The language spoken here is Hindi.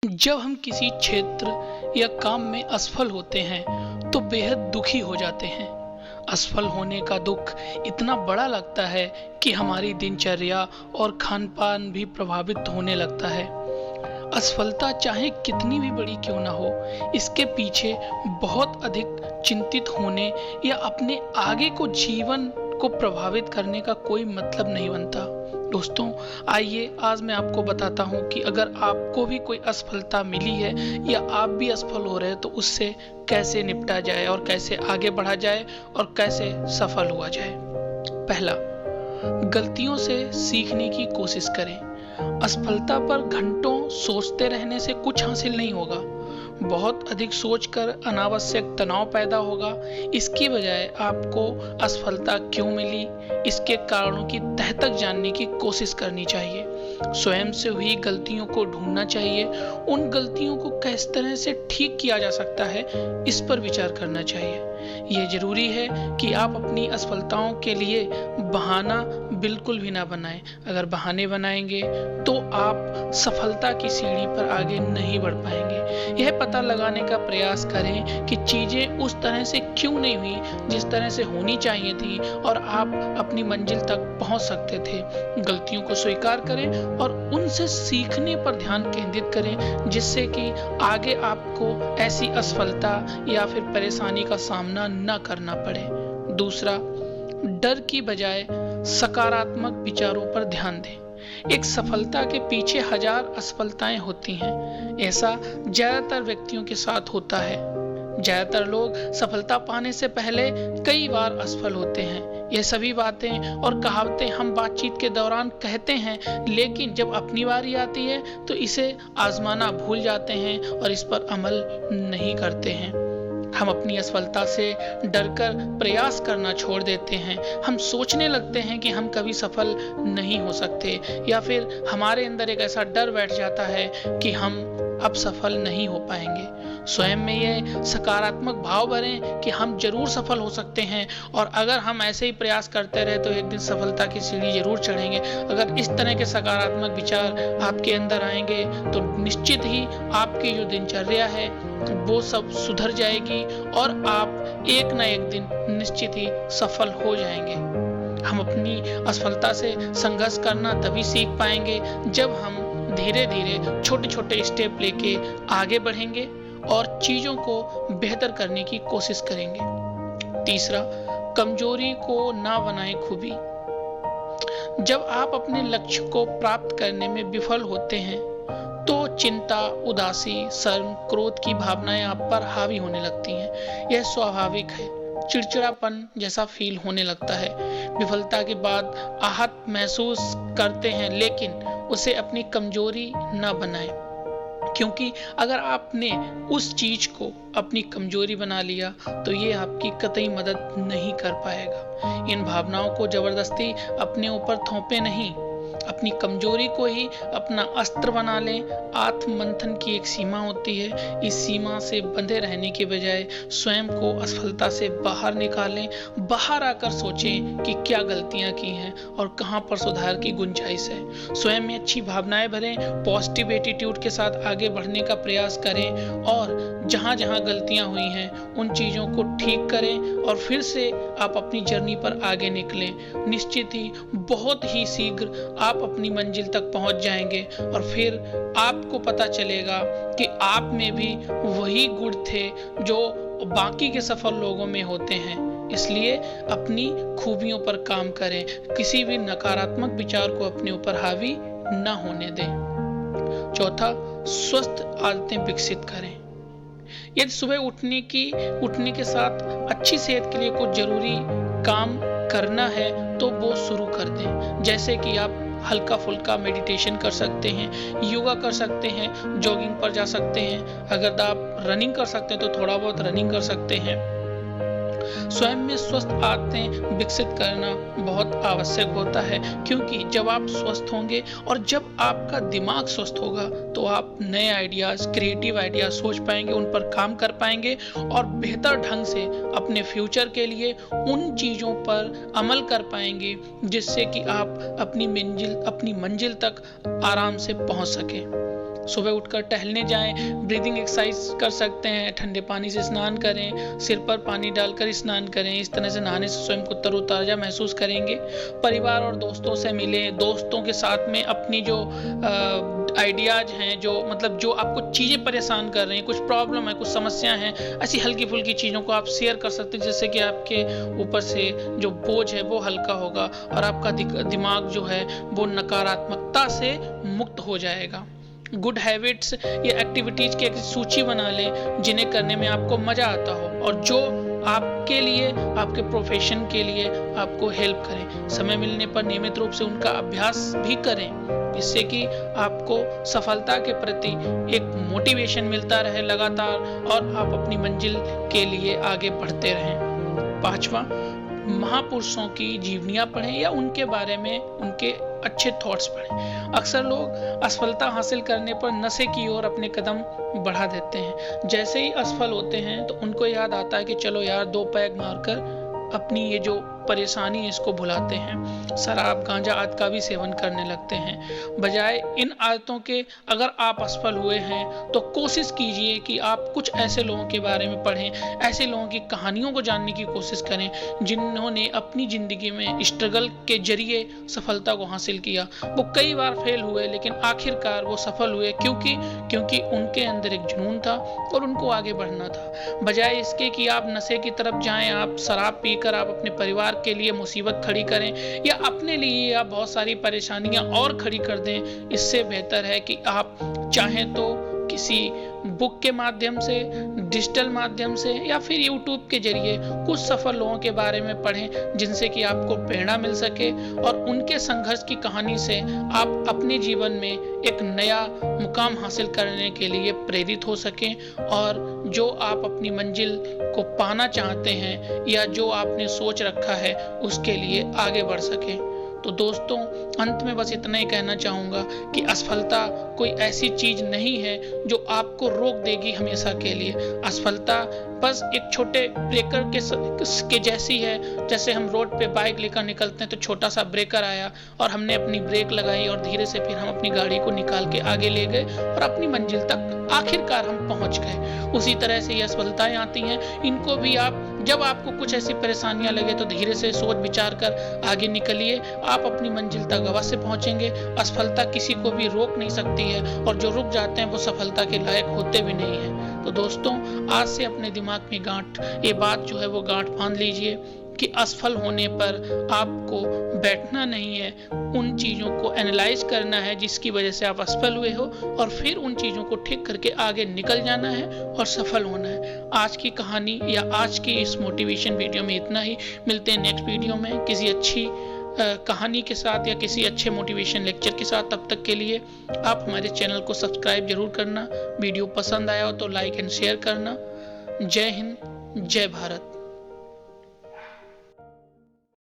जब हम किसी क्षेत्र या काम में असफल होते हैं तो बेहद दुखी हो जाते हैं। असफल होने का दुख इतना बड़ा लगता है कि हमारी दिनचर्या और खान-पान भी प्रभावित होने लगता है। असफलता चाहे कितनी भी बड़ी क्यों ना हो, इसके पीछे बहुत अधिक चिंतित होने या अपने आगे को जीवन को प्रभावित करने का कोई मतलब नहीं बनता। दोस्तों, आइए आज मैं आपको बताता हूँ कि अगर आपको भी कोई असफलता मिली है या आप भी असफल हो रहे हैं तो उससे कैसे निपटा जाए और कैसे आगे बढ़ा जाए और कैसे सफल हुआ जाए। पहला, गलतियों से सीखने की कोशिश करें। असफलता पर घंटों सोचते रहने से कुछ हासिल नहीं होगा। बहुत अधिक सोचकर अनावश्यक तनाव पैदा होगा। इसकी बजाय आपको असफलता क्यों मिली, इसके कारणों की तह तक जानने की कोशिश करनी चाहिए। स्वयं से हुई गलतियों को ढूंढना चाहिए। उन गलतियों को किस तरह से ठीक किया जा सकता है, इस पर विचार करना चाहिए। यह जरूरी है कि आप अपनी असफलताओं के लिए बहाना बिल्कुल भी ना बनाएं। अगर बहाने बनाएंगे तो आप सफलता की सीढ़ी पर आगे नहीं बढ़ पाएंगे। यह पता लगाने का प्रयास करें कि चीजें उस तरह से क्यों नहीं हुई जिस तरह से होनी चाहिए थी और आप अपनी मंजिल तक पहुंच सकते थे। गलतियों को स्वीकार करें और उनसे सीखने पर ध्यान केंद्रित करें, जिससे कि आगे आपको ऐसी असफलता या फिर परेशानी का सामना न करना पड़े। दूसरा, डर की बजाय सकारात्मक विचारों पर ध्यान दें। एक सफलता के पीछे हजार असफलताएं होती हैं। ऐसा ज्यादातर व्यक्तियों के साथ होता है। ज्यादातर लोग सफलता पाने से पहले कई बार असफल होते हैं। ये सभी बातें और कहावतें हम बातचीत के दौरान कहते हैं, लेकिन जब अपनी बारी आती है तो इसे आजमाना भूल जाते हैं और इस पर अमल नहीं करते हैं। हम अपनी असफलता से डरकर प्रयास करना छोड़ देते हैं। हम सोचने लगते हैं कि हम कभी सफल नहीं हो सकते, या फिर हमारे अंदर एक ऐसा डर बैठ जाता है कि हम अब सफल नहीं हो पाएंगे। स्वयं में ये सकारात्मक भाव भरें कि हम जरूर सफल हो सकते हैं, और अगर हम ऐसे ही प्रयास करते रहे तो एक दिन सफलता की सीढ़ी जरूर चढ़ेंगे। अगर इस तरह के सकारात्मक विचार आपके अंदर आएंगे तो निश्चित ही आपकी जो दिनचर्या है वो सब सुधर जाएगी और आप एक ना एक दिन निश्चित ही सफल हो जाएंगे। हम अपनी असफलता से संघर्ष करना तभी सीख पाएंगे जब हम धीरे धीरे छोटे छोटे स्टेप लेके आगे बढ़ेंगे और चीजों को बेहतर करने की कोशिश करेंगे। तीसरा, कमजोरी को ना बनाएं खूबी। जब आप अपने लक्ष्य को प्राप्त करने में विफल होते हैं तो चिंता, उदासी, शर्म, क्रोध की भावनाएं आप पर हावी होने लगती हैं। यह स्वाभाविक है। चिड़चिड़ापन जैसा फील होने लगता है। विफलता के बाद आहत महसूस करते हैं, लेकिन उसे अपनी कमजोरी न बनाएं, क्योंकि अगर आपने उस चीज को अपनी कमजोरी बना लिया तो ये आपकी कतई मदद नहीं कर पाएगा। इन भावनाओं को जबरदस्ती अपने ऊपर थोपे नहीं, अपनी कमजोरी को ही अपना अस्त्र बना लें। आत्म मंथन की एक सीमा होती है। इस सीमा से बंधे रहने के बजाय स्वयं को असफलता से बाहर निकालें। बाहर आकर सोचें कि क्या गलतियां की हैं और कहां पर सुधार की गुंजाइश है। स्वयं में अच्छी भावनाएं भरें, पॉजिटिव एटीट्यूड के साथ आगे बढ़ने का प्रयास करें और जहां जहां गलतियां हुई हैं उन चीजों को ठीक करें और फिर से आप अपनी जर्नी पर आगे निकलें। निश्चित ही बहुत ही शीघ्र आप अपनी मंजिल तक पहुंच जाएंगे और फिर आपको पता चलेगा कि आप में भी वही गुण थे जो बाकी के सफल लोगों में होते हैं। इसलिए अपनी खूबियों पर काम करें। किसी भी नकारात्मक विचार को अपने ऊपर हावी न होने दें। चौथा, स्वस्थ आदतें विकसित करें। यदि सुबह उठने के साथ अच्छी सेहत के लिए कुछ जरूरी काम करना है तो वो शुरू कर दें। जैसे कि आप हल्का फुल्का मेडिटेशन कर सकते हैं, योगा कर सकते हैं, जॉगिंग पर जा सकते हैं। अगर आप रनिंग कर सकते हैं तो थोड़ा बहुत रनिंग कर सकते हैं। स्वयं में स्वस्थ आदतें विकसित करना बहुत आवश्यक होता है, क्योंकि जब आप स्वस्थ होंगे और जब आपका दिमाग स्वस्थ होगा तो आप नए आइडियाज, क्रिएटिव आइडियाज सोच पाएंगे, उन पर काम कर पाएंगे और बेहतर ढंग से अपने फ्यूचर के लिए उन चीजों पर अमल कर पाएंगे जिससे कि आप अपनी मंजिल तक आराम से पहुंच सके। सुबह उठकर टहलने जाएं, ब्रीदिंग एक्सरसाइज कर सकते हैं, ठंडे पानी से स्नान करें, सिर पर पानी डालकर स्नान करें। इस तरह से नहाने से स्वयं को तरोताजा महसूस करेंगे। परिवार और दोस्तों से मिलें, दोस्तों के साथ में अपनी जो आइडियाज हैं, जो मतलब जो आपको चीज़ें परेशान कर रही हैं, कुछ प्रॉब्लम है, कुछ समस्या हैं, ऐसी हल्की फुल्की चीज़ों को आप शेयर कर सकते हैं, जिससे कि आपके ऊपर से जो बोझ है वो हल्का होगा और आपका दिमाग जो है वो नकारात्मकता से मुक्त हो जाएगा। गुड हैबिट्स या एक्टिविटीज की एक सूची बना लें जिन्हें करने में आपको मजा आता हो और जो आपके लिए, आपके प्रोफेशन के लिए आपको हेल्प करें। समय मिलने पर नियमित रूप से उनका अभ्यास भी करें, जिससे कि आपको सफलता के प्रति एक मोटिवेशन मिलता रहे लगातार और आप अपनी मंजिल के लिए आगे बढ़ते रहें। 5वां, महापुरुषों की जीवनियां पढ़ें या उनके बारे में उनके अच्छे थॉट्स पढ़ें। अक्सर लोग असफलता हासिल करने पर नशे की ओर अपने कदम बढ़ा देते हैं। जैसे ही असफल होते हैं तो उनको याद आता है कि चलो यार 2 पैग मारकर अपनी ये जो परेशानी है इसको भुलाते हैं। शराब, गांजा आदि का भी सेवन करने लगते हैं। बजाय इन आदतों के अगर आप असफल हुए हैं तो कोशिश कीजिए कि आप कुछ ऐसे लोगों के बारे में पढ़ें, ऐसे लोगों की कहानियों को जानने की कोशिश करें जिन्होंने अपनी जिंदगी में स्ट्रगल के जरिए सफलता को हासिल किया। वो कई बार फेल हुए लेकिन आखिरकार वो सफल हुए, क्योंकि उनके अंदर एक जुनून था और उनको आगे बढ़ना था। बजाय इसके कि आप नशे की तरफ जाएं, आप शराब पीकर आप अपने परिवार के लिए मुसीबत खड़ी करें या अपने लिए आप बहुत सारी परेशानियां और खड़ी कर दें, इससे बेहतर है कि आप चाहें तो किसी बुक के माध्यम से, डिजिटल माध्यम से या फिर यूट्यूब के जरिए कुछ सफल लोगों के बारे में पढ़ें, जिनसे कि आपको प्रेरणा मिल सके और उनके संघर्ष की कहानी से आप अपने जीवन में एक नया मुकाम हासिल करने के लिए प्रेरित हो सकें और जो आप अपनी मंजिल को पाना चाहते हैं या जो आपने सोच रखा है उसके लिए आगे बढ़ सकें। तो दोस्तों, अंत में बस इतना ही कहना चाहूंगा कि असफलता कोई ऐसी चीज नहीं है जो आपको रोक देगी हमेशा के लिए। असफलता बस एक छोटे ब्रेकर के जैसी है। जैसे हम रोड पे बाइक लेकर निकलते हैं तो छोटा सा ब्रेकर आया और हमने अपनी ब्रेक लगाई और धीरे से फिर हम अपनी गाड़ी को निकाल के आगे ले गए और अपनी मंजिल तक आखिरकार हम पहुंच गए। उसी तरह से ये असफलताएं आती हैं, इनको भी आप जब आपको कुछ ऐसी परेशानियां लगे तो धीरे से सोच विचार कर आगे निकलिए, आप अपनी मंजिल तक अवश्य पहुंचेंगे। असफलता किसी को भी रोक नहीं सकती है और जो रुक जाते हैं वो सफलता के लायक होते भी नहीं है। तो दोस्तों, आज से अपने दिमाग में ये बात जो है वो गांठ बांध लीजिए कि असफल होने पर आपको बैठना नहीं है, उन चीज़ों को एनालाइज करना है जिसकी वजह से आप असफल हुए हो और फिर उन चीज़ों को ठीक करके आगे निकल जाना है और सफल होना है। आज की कहानी या आज की इस मोटिवेशन वीडियो में इतना ही। मिलते हैं नेक्स्ट वीडियो में किसी अच्छी कहानी के साथ या किसी अच्छे मोटिवेशन लेक्चर के साथ। तब तक के लिए आप हमारे चैनल को सब्सक्राइब जरूर करना, वीडियो पसंद आया हो तो लाइक एंड शेयर करना। जय हिंद, जय भारत।